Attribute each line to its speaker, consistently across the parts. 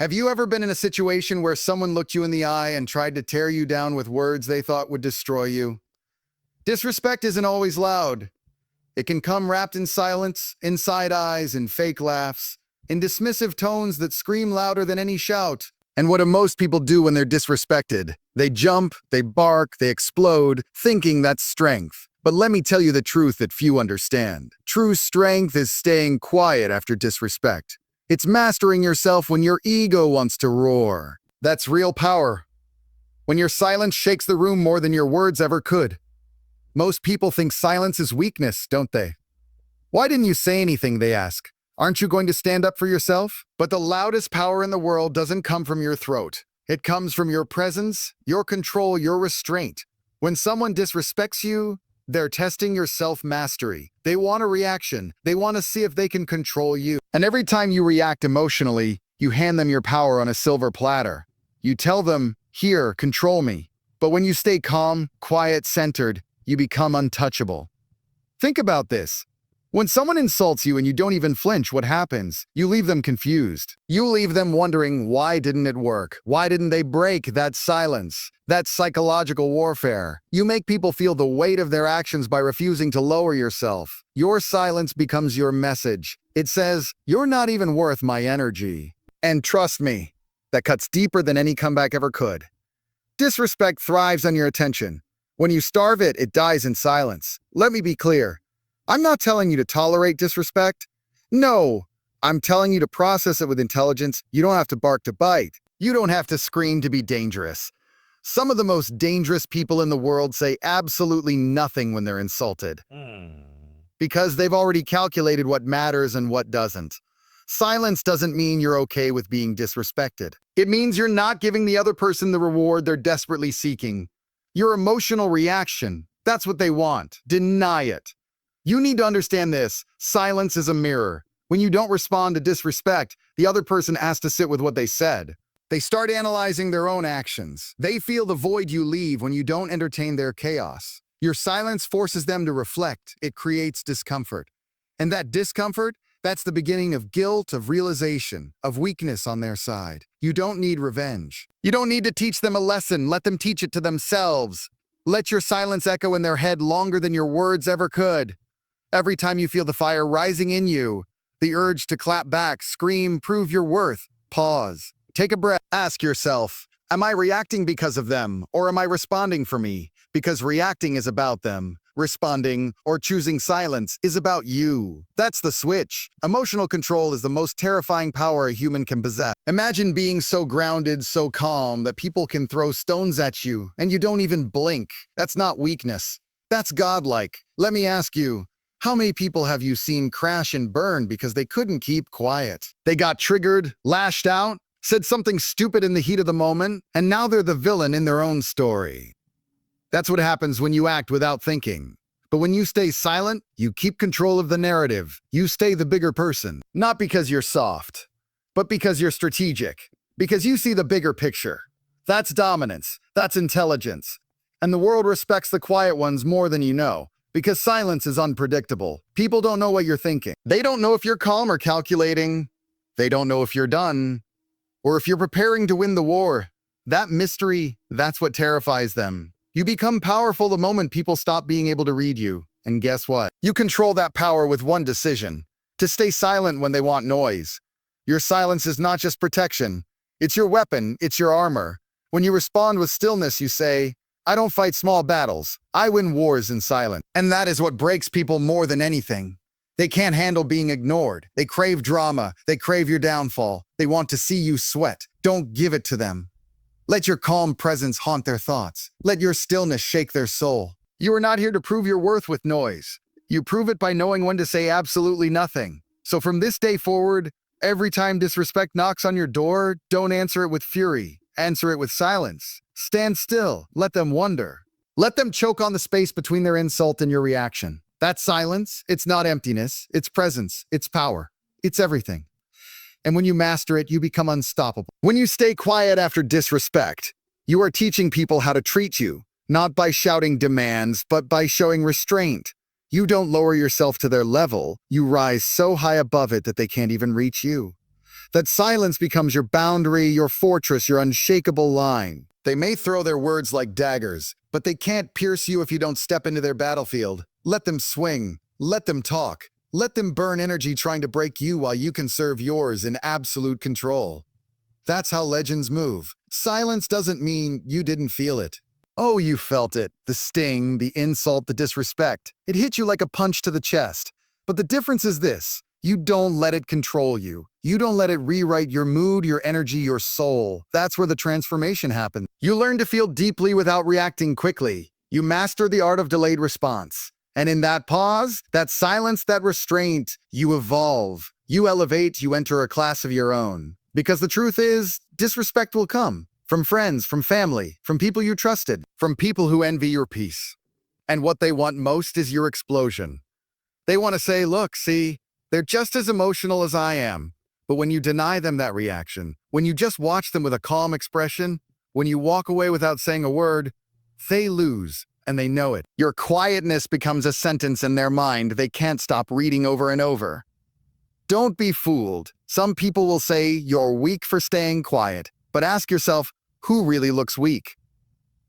Speaker 1: Have you ever been in a situation where someone looked you in the eye and tried to tear you down with words they thought would destroy you? Disrespect isn't always loud. It can come wrapped in silence, in side eyes, in fake laughs, in dismissive tones that scream louder than any shout. And what do most people do when they're disrespected? They jump, they bark, they explode, thinking that's strength. But let me tell you the truth that few understand. True strength is staying quiet after disrespect. It's mastering yourself when your ego wants to roar. That's real power. When your silence shakes the room more than your words ever could. Most people think silence is weakness, don't they? Why didn't you say anything, they ask. Aren't you going to stand up for yourself? But the loudest power in the world doesn't come from your throat. It comes from your presence, your control, your restraint. When someone disrespects you, they're testing your self-mastery. They want a reaction. They want to see if they can control you. And every time you react emotionally, you hand them your power on a silver platter. You tell them, "Here, control me." But when you stay calm, quiet, centered, you become untouchable. Think about this. When someone insults you and you don't even flinch, what happens? You leave them confused. You leave them wondering, why didn't it work? Why didn't they break that silence? That's psychological warfare. You make people feel the weight of their actions by refusing to lower yourself. Your silence becomes your message. It says, "You're not even worth my energy." And trust me, that cuts deeper than any comeback ever could. Disrespect thrives on your attention. When you starve it, it dies in silence. Let me be clear. I'm not telling you to tolerate disrespect. No, I'm telling you to process it with intelligence. You don't have to bark to bite. You don't have to scream to be dangerous. Some of the most dangerous people in the world say absolutely nothing when they're insulted. Because they've already calculated what matters and what doesn't. Silence doesn't mean you're okay with being disrespected. It means you're not giving the other person the reward they're desperately seeking. Your emotional reaction, that's what they want. Deny it. You need to understand this. Silence is a mirror. When you don't respond to disrespect, the other person has to sit with what they said. They start analyzing their own actions. They feel the void you leave when you don't entertain their chaos. Your silence forces them to reflect. It creates discomfort. And that discomfort, that's the beginning of guilt, of realization, of weakness on their side. You don't need revenge. You don't need to teach them a lesson. Let them teach it to themselves. Let your silence echo in their head longer than your words ever could. Every time you feel the fire rising in you, the urge to clap back, scream, prove your worth, pause. Take a breath. Ask yourself, am I reacting because of them, or am I responding for me? Because reacting is about them. Responding, or choosing silence, is about you. That's the switch. Emotional control is the most terrifying power a human can possess. Imagine being so grounded, so calm, that people can throw stones at you, and you don't even blink. That's not weakness. That's godlike. Let me ask you, how many people have you seen crash and burn because they couldn't keep quiet? They got triggered, lashed out, said something stupid in the heat of the moment, and now they're the villain in their own story. That's what happens when you act without thinking. But when you stay silent, you keep control of the narrative. You stay the bigger person. Not because you're soft, but because you're strategic. Because you see the bigger picture. That's dominance. That's intelligence. And the world respects the quiet ones more than you know. Because silence is unpredictable. People don't know what you're thinking. They don't know if you're calm or calculating. They don't know if you're done. Or if you're preparing to win the war. That mystery, that's what terrifies them. You become powerful the moment people stop being able to read you. And guess what? You control that power with one decision. To stay silent when they want noise. Your silence is not just protection. It's your weapon. It's your armor. When you respond with stillness, you say, "I don't fight small battles. I win wars in silence." And that is what breaks people more than anything. They can't handle being ignored. They crave drama. They crave your downfall. They want to see you sweat. Don't give it to them. Let your calm presence haunt their thoughts. Let your stillness shake their soul. You are not here to prove your worth with noise. You prove it by knowing when to say absolutely nothing. So from this day forward, every time disrespect knocks on your door, don't answer it with fury. Answer it with silence. Stand still. Let them wonder. Let them choke on the space between their insult and your reaction. That's silence. It's not emptiness. It's presence. It's power. It's everything. And when you master it, you become unstoppable. When you stay quiet after disrespect, you are teaching people how to treat you, not by shouting demands, but by showing restraint. You don't lower yourself to their level. You rise so high above it that they can't even reach you. That silence becomes your boundary, your fortress, your unshakable line. They may throw their words like daggers, but they can't pierce you if you don't step into their battlefield. Let them swing. Let them talk. Let them burn energy trying to break you while you conserve yours in absolute control. That's how legends move. Silence doesn't mean you didn't feel it. Oh, you felt it. The sting, the insult, the disrespect. It hit you like a punch to the chest. But the difference is this. You don't let it control you. You don't let it rewrite your mood, your energy, your soul. That's where the transformation happens. You learn to feel deeply without reacting quickly. You master the art of delayed response. And in that pause, that silence, that restraint, you evolve. You elevate, you enter a class of your own. Because the truth is, disrespect will come. From friends, from family, from people you trusted, from people who envy your peace. And what they want most is your explosion. They want to say, look, see, they're just as emotional as I am. But when you deny them that reaction, when you just watch them with a calm expression, when you walk away without saying a word, they lose, and they know it. Your quietness becomes a sentence in their mind they can't stop reading over and over. Don't be fooled. Some people will say you're weak for staying quiet, but ask yourself, who really looks weak?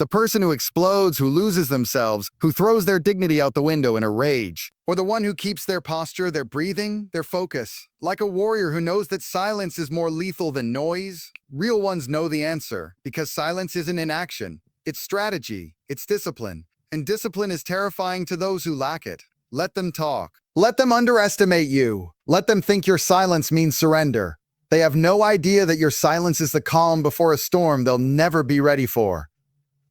Speaker 1: The person who explodes, who loses themselves, who throws their dignity out the window in a rage, or the one who keeps their posture, their breathing, their focus, like a warrior who knows that silence is more lethal than noise. Real ones know the answer, because silence isn't inaction. It's strategy, it's discipline, and discipline is terrifying to those who lack it. Let them talk. Let them underestimate you. Let them think your silence means surrender. They have no idea that your silence is the calm before a storm they'll never be ready for.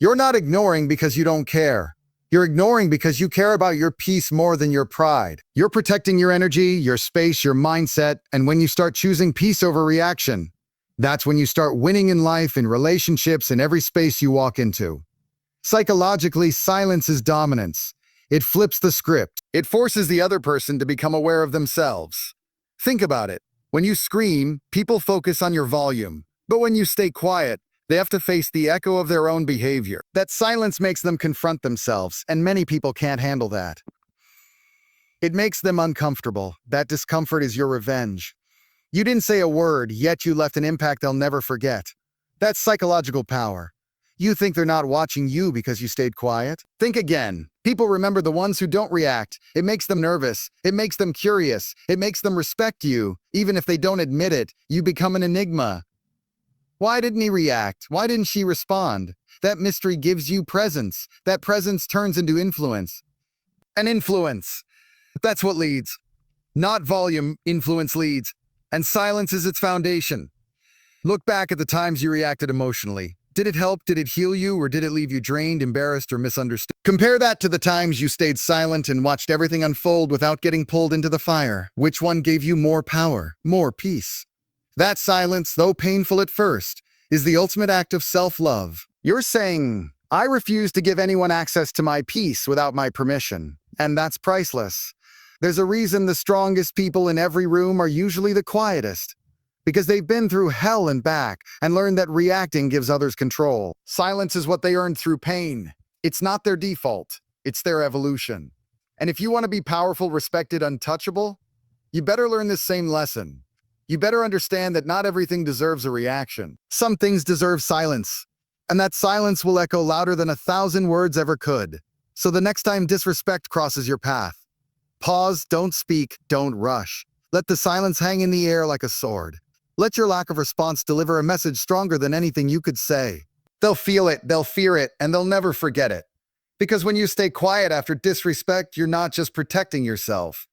Speaker 1: You're not ignoring because you don't care. You're ignoring because you care about your peace more than your pride. You're protecting your energy, your space, your mindset, and when you start choosing peace over reaction, that's when you start winning in life, in relationships, in every space you walk into. Psychologically, silence is dominance. It flips the script. It forces the other person to become aware of themselves. Think about it. When you scream, people focus on your volume. But when you stay quiet, they have to face the echo of their own behavior. That silence makes them confront themselves, and many people can't handle that. It makes them uncomfortable. That discomfort is your revenge. You didn't say a word, yet you left an impact they'll never forget. That's psychological power. You think they're not watching you because you stayed quiet? Think again. People remember the ones who don't react. It makes them nervous. It makes them curious. It makes them respect you. Even if they don't admit it, you become an enigma. Why didn't he react? Why didn't she respond? That mystery gives you presence. That presence turns into influence. And influence. That's what leads. Not volume, influence leads. And silence is its foundation. Look back at the times you reacted emotionally. Did it help? Did it heal you? Or did it leave you drained, embarrassed, or misunderstood? Compare that to the times you stayed silent and watched everything unfold without getting pulled into the fire. Which one gave you more power, more peace? That silence, though painful at first, is the ultimate act of self-love. You're saying, I refuse to give anyone access to my peace without my permission. And that's priceless. There's a reason the strongest people in every room are usually the quietest. Because they've been through hell and back and learned that reacting gives others control. Silence is what they earned through pain. It's not their default. It's their evolution. And if you want to be powerful, respected, untouchable, you better learn this same lesson. You better understand that not everything deserves a reaction. Some things deserve silence. And that silence will echo louder than 1,000 words ever could. So the next time disrespect crosses your path, pause, don't speak, don't rush. Let the silence hang in the air like a sword. Let your lack of response deliver a message stronger than anything you could say. They'll feel it, they'll fear it, and they'll never forget it. Because when you stay quiet after disrespect, you're not just protecting yourself.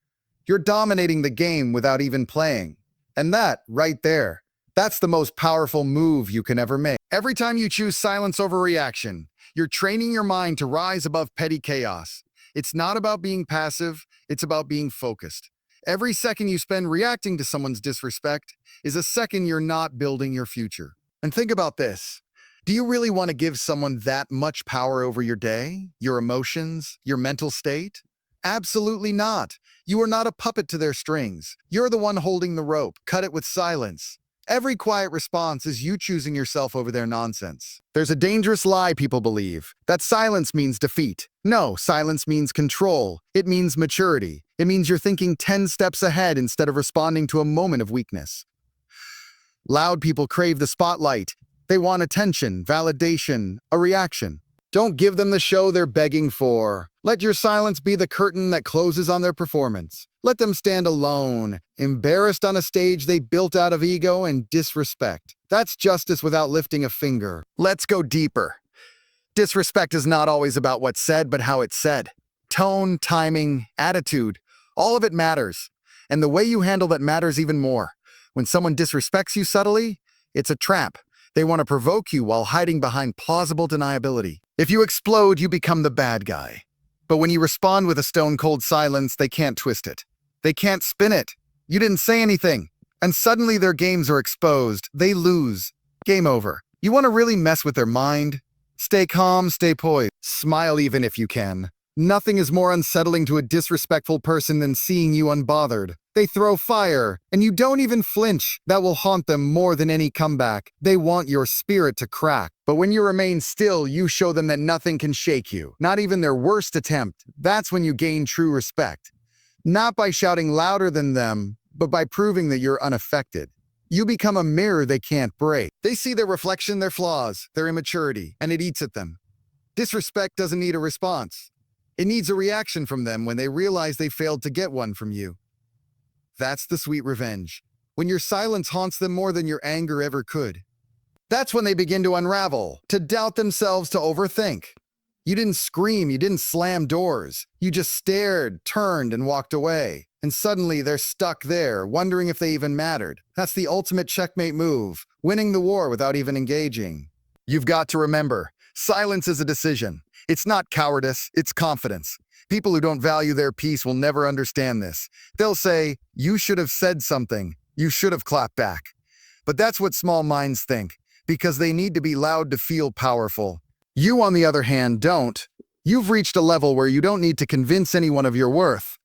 Speaker 1: You're dominating the game without even playing. And that, right there, that's the most powerful move you can ever make. Every time you choose silence over reaction, you're training your mind to rise above petty chaos. It's not about being passive, it's about being focused. Every second you spend reacting to someone's disrespect is a second you're not building your future. And think about this. Do you really want to give someone that much power over your day, your emotions, your mental state? Absolutely not. You are not a puppet to their strings. You're the one holding the rope. Cut it with silence. Every quiet response is you choosing yourself over their nonsense. There's a dangerous lie people believe, that silence means defeat. No, silence means control. It means maturity. It means you're thinking 10 steps ahead instead of responding to a moment of weakness. Loud people crave the spotlight. They want attention, validation, a reaction. Don't give them the show they're begging for. Let your silence be the curtain that closes on their performance. Let them stand alone, embarrassed on a stage they built out of ego and disrespect. That's justice without lifting a finger. Let's go deeper. Disrespect is not always about what's said, but how it's said. Tone, timing, attitude, all of it matters. And the way you handle that matters even more. When someone disrespects you subtly, it's a trap. They want to provoke you while hiding behind plausible deniability. If you explode, you become the bad guy. But when you respond with a stone-cold silence, they can't twist it. They can't spin it. You didn't say anything. And suddenly their games are exposed. They lose. Game over. You want to really mess with their mind? Stay calm, stay poised. Smile even if you can. Nothing is more unsettling to a disrespectful person than seeing you unbothered. They throw fire, and you don't even flinch. That will haunt them more than any comeback. They want your spirit to crack. But when you remain still, you show them that nothing can shake you. Not even their worst attempt. That's when you gain true respect. Not by shouting louder than them, but by proving that you're unaffected. You become a mirror they can't break. They see their reflection, their flaws, their immaturity, and it eats at them. Disrespect doesn't need a response. It needs a reaction from them when they realize they failed to get one from you. That's the sweet revenge. When your silence haunts them more than your anger ever could. That's when they begin to unravel, to doubt themselves, to overthink. You didn't scream, you didn't slam doors. You just stared, turned, and walked away. And suddenly they're stuck there, wondering if they even mattered. That's the ultimate checkmate move, winning the war without even engaging. You've got to remember, silence is a decision. It's not cowardice, it's confidence. People who don't value their peace will never understand this. They'll say, you should have said something. You should have clapped back. But that's what small minds think, because they need to be loud to feel powerful. You, on the other hand, don't. You've reached a level where you don't need to convince anyone of your worth.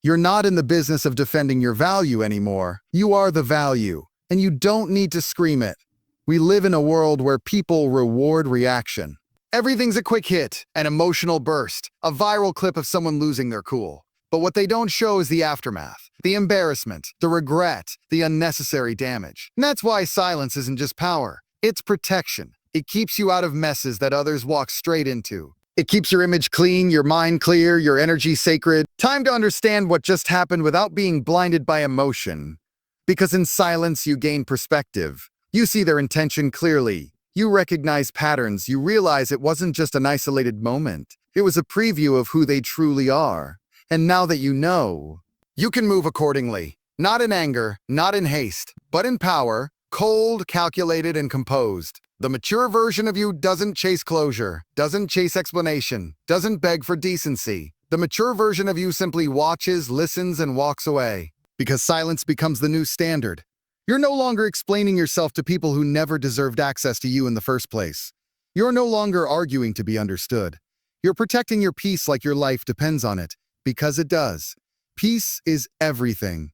Speaker 1: You're not in the business of defending your value anymore. You are the value, and you don't need to scream it. We live in a world where people reward reaction. Everything's a quick hit, an emotional burst, a viral clip of someone losing their cool. But what they don't show is the aftermath, the embarrassment, the regret, the unnecessary damage. And that's why silence isn't just power, it's protection. It keeps you out of messes that others walk straight into. It keeps your image clean, your mind clear, your energy sacred. Time to understand what just happened without being blinded by emotion. Because in silence, you gain perspective. You see their intention clearly. You recognize patterns. You realize it wasn't just an isolated moment. It was a preview of who they truly are. And now that you know, you can move accordingly. Not in anger, not in haste, but in power, cold, calculated, and composed. The mature version of you doesn't chase closure, doesn't chase explanation, doesn't beg for decency. The mature version of you simply watches, listens, and walks away. Because silence becomes the new standard. You're no longer explaining yourself to people who never deserved access to you in the first place. You're no longer arguing to be understood. You're protecting your peace like your life depends on it, because it does. Peace is everything.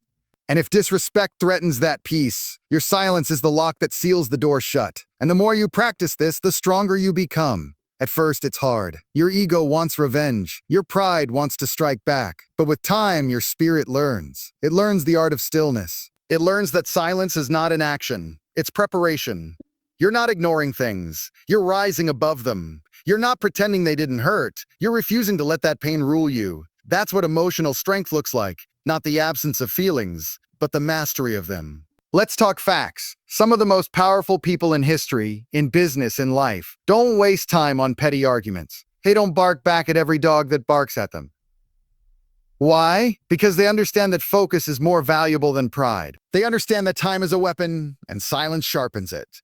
Speaker 1: And if disrespect threatens that peace, your silence is the lock that seals the door shut. And the more you practice this, the stronger you become. At first, it's hard. Your ego wants revenge. Your pride wants to strike back. But with time, your spirit learns. It learns the art of stillness. It learns that silence is not inaction. It's preparation. You're not ignoring things. You're rising above them. You're not pretending they didn't hurt. You're refusing to let that pain rule you. That's what emotional strength looks like. Not the absence of feelings, but the mastery of them. Let's talk facts. Some of the most powerful people in history, in business, in life, don't waste time on petty arguments. They don't bark back at every dog that barks at them. Why? Because they understand that focus is more valuable than pride. They understand that time is a weapon, and silence sharpens it.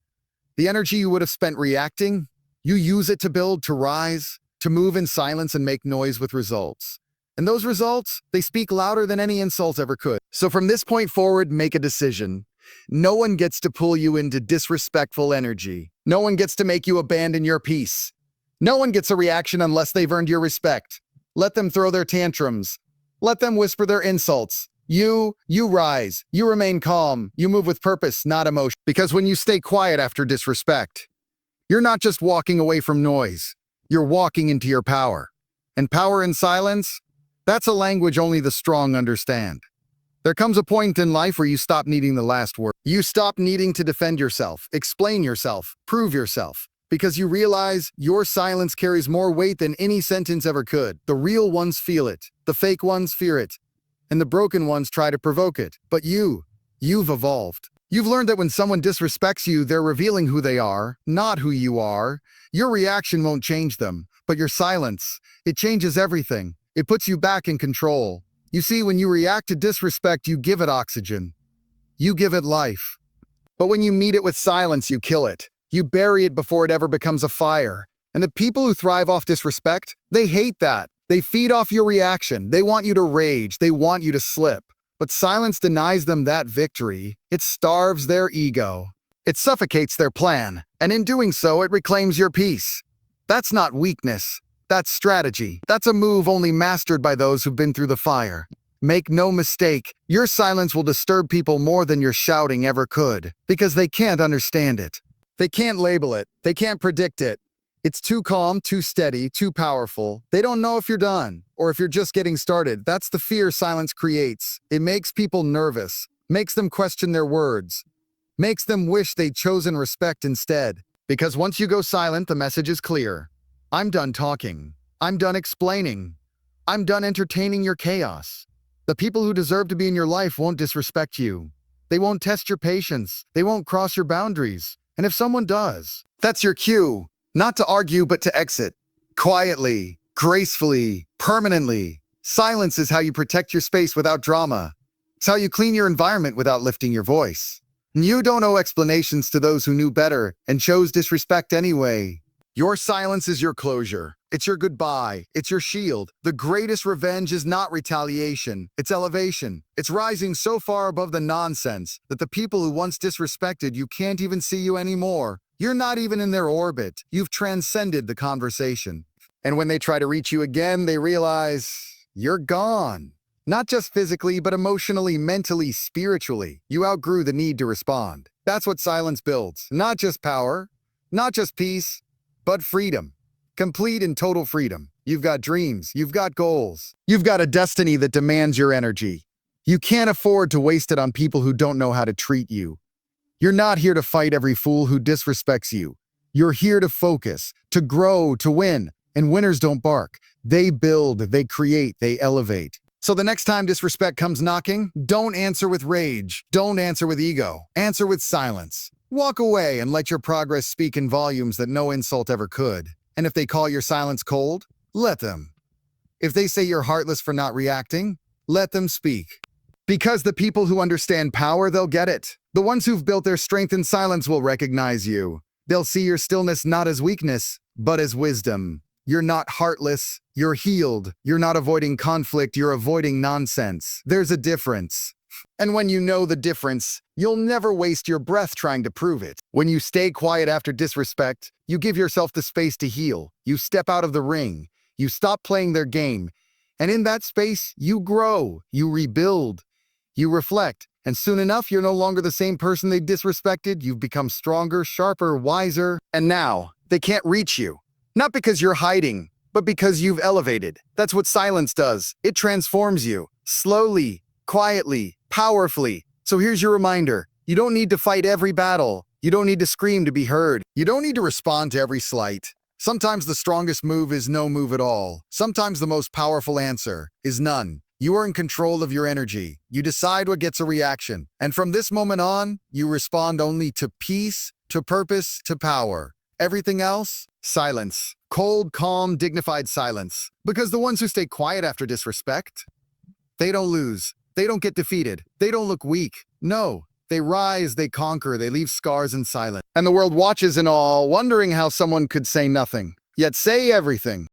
Speaker 1: The energy you would have spent reacting, you use it to build, to rise, to move in silence and make noise with results. And those results, they speak louder than any insults ever could. So from this point forward, make a decision. No one gets to pull you into disrespectful energy. No one gets to make you abandon your peace. No one gets a reaction unless they've earned your respect. Let them throw their tantrums. Let them whisper their insults. You rise. You remain calm. You move with purpose, not emotion. Because when you stay quiet after disrespect, you're not just walking away from noise. You're walking into your power. And power in silence, that's a language only the strong understand. There comes a point in life where you stop needing the last word. You stop needing to defend yourself, explain yourself, prove yourself, because you realize your silence carries more weight than any sentence ever could. The real ones feel it, the fake ones fear it, and the broken ones try to provoke it. But you've evolved. You've learned that when someone disrespects you, they're revealing who they are, not who you are. Your reaction won't change them, but your silence, it changes everything. It puts you back in control. You see, when you react to disrespect, you give it oxygen. You give it life. But when you meet it with silence, you kill it. You bury it before it ever becomes a fire. And the people who thrive off disrespect, they hate that. They feed off your reaction. They want you to rage. They want you to slip. But silence denies them that victory. It starves their ego. It suffocates their plan. And in doing so, it reclaims your peace. That's not weakness. That's strategy. That's a move only mastered by those who've been through the fire. Make no mistake, your silence will disturb people more than your shouting ever could, because they can't understand it. They can't label it. They can't predict it. It's too calm, too steady, too powerful. They don't know if you're done, or if you're just getting started. That's the fear silence creates. It makes people nervous, makes them question their words, makes them wish they'd chosen respect instead. Because once you go silent, the message is clear. I'm done talking. I'm done explaining. I'm done entertaining your chaos. The people who deserve to be in your life won't disrespect you. They won't test your patience. They won't cross your boundaries. And if someone does, that's your cue, not to argue, but to exit. Quietly, gracefully, permanently. Silence is how you protect your space without drama. It's how you clean your environment without lifting your voice. And you don't owe explanations to those who knew better and chose disrespect anyway. Your silence is your closure. It's your goodbye. It's your shield. The greatest revenge is not retaliation. It's elevation. It's rising so far above the nonsense that the people who once disrespected you can't even see you anymore. You're not even in their orbit. You've transcended the conversation. And when they try to reach you again, they realize you're gone. Not just physically, but emotionally, mentally, spiritually. You outgrew the need to respond. That's what silence builds. Not just power, not just peace, but freedom. Complete and total freedom. You've got dreams. You've got goals. You've got a destiny that demands your energy. You can't afford to waste it on people who don't know how to treat you. You're not here to fight every fool who disrespects you. You're here to focus, to grow, to win. And winners don't bark. They build, they create, they elevate. So the next time disrespect comes knocking, don't answer with rage. Don't answer with ego. Answer with silence. Walk away and let your progress speak in volumes that no insult ever could. And if they call your silence cold, let them. If they say you're heartless for not reacting, let them speak. Because the people who understand power, they'll get it. The ones who've built their strength in silence will recognize you. They'll see your stillness not as weakness, but as wisdom. You're not heartless, you're healed. You're not avoiding conflict, you're avoiding nonsense. There's a difference. And when you know the difference, you'll never waste your breath trying to prove it. When you stay quiet after disrespect, you give yourself the space to heal. You step out of the ring. You stop playing their game. And in that space, you grow, you rebuild, you reflect. And soon enough, you're no longer the same person they disrespected. You've become stronger, sharper, wiser. And now, they can't reach you. Not because you're hiding, but because you've elevated. That's what silence does. It transforms you. Slowly, quietly, powerfully. So here's your reminder. You don't need to fight every battle. You don't need to scream to be heard. You don't need to respond to every slight. Sometimes the strongest move is no move at all. Sometimes the most powerful answer is none. You are in control of your energy. You decide what gets a reaction. And from this moment on, you respond only to peace, to purpose, to power. Everything else, silence. Cold, calm, dignified silence. Because the ones who stay quiet after disrespect, they don't lose. They don't get defeated. They don't look weak. No, they rise, they conquer, they leave scars in silence. And the world watches in awe, wondering how someone could say nothing, yet say everything.